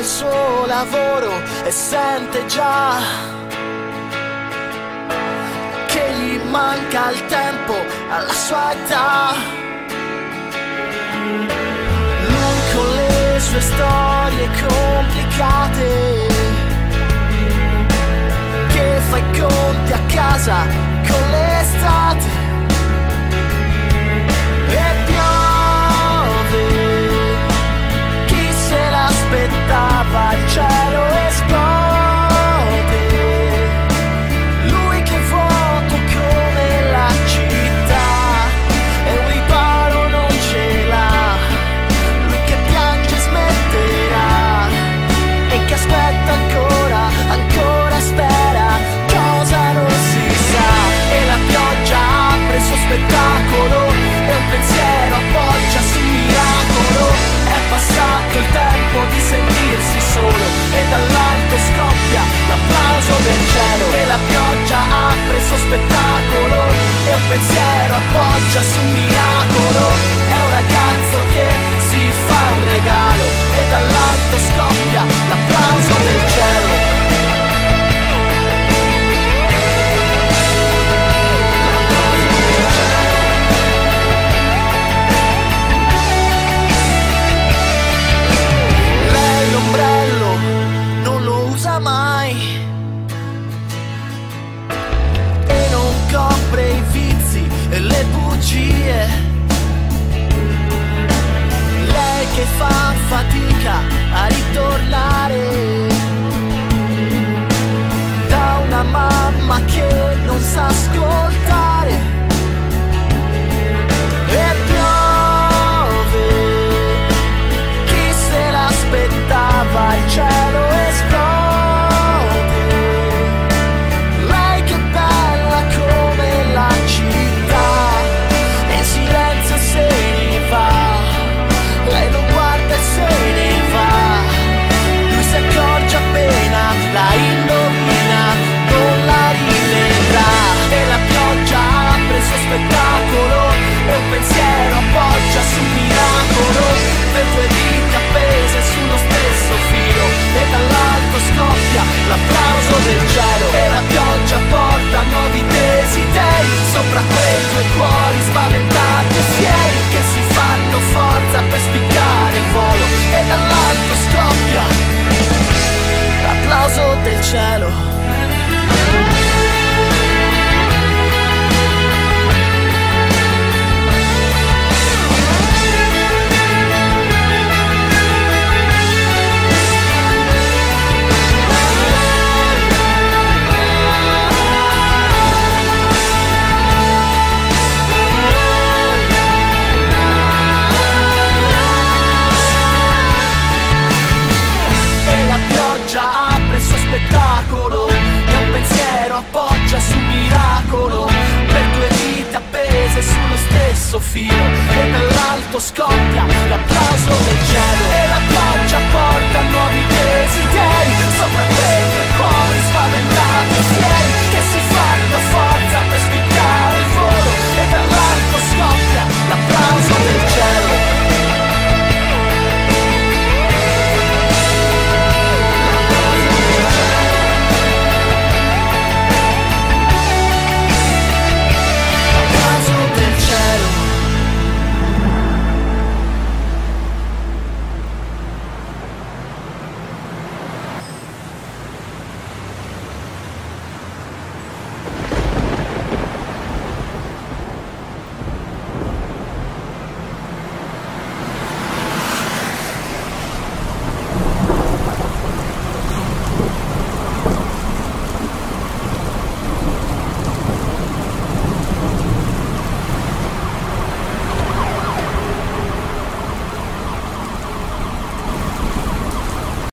il suo lavoro e sente già che gli manca il tempo alla sua età. Lui con le sue storie complicate, che fa i conti a casa con l'estate. E piove, chi se l'aspettava, il cielo esplode. Lui che è vuoto come la città e un riparo non ce l'ha. Lui che piange smetterà e che aspetta ancora, ancora spera, cosa non si sa. E la pioggia apre il suo spettacolo e un pensiero appoggia sul miracolo. È passato il tempo di sentirsi solo e dall'alto scoppia l'applauso del cielo. E la pioggia apre il suo spettacolo e un pensiero appoggia sul miracolo. È un ragazzo che si fa un regalo e dall'alto scoppia l'applauso del cielo. L'ombrello non lo usa mai e non copre i vizi e le bugie. Lei che fa fatica a ritornare da una mamma che non sa ascoltare. E piove, chi se l'aspettava, il cielo esplode. Lei che è bella come la città e in silenzio se ne va. Lei lo guarda e se ne va. Lui si accorge appena la indovina, non la rivedrà. E la pioggia apre il suo spettacolo e un pensiero appoggia sul miracolo. Per due dita appese sullo stesso filo e dall'alto scoppia l'applauso del cielo. E la pioggia porta nuovi desideri sopra quei due cuori spaventati e fieri che si fanno forza per spiccare il volo. E dall'alto scoppia l'applauso del cielo. Spettacolo e un pensiero appoggia sul miracolo. Per due vite appese sullo stesso filo e dall'alto scoppia l'applauso del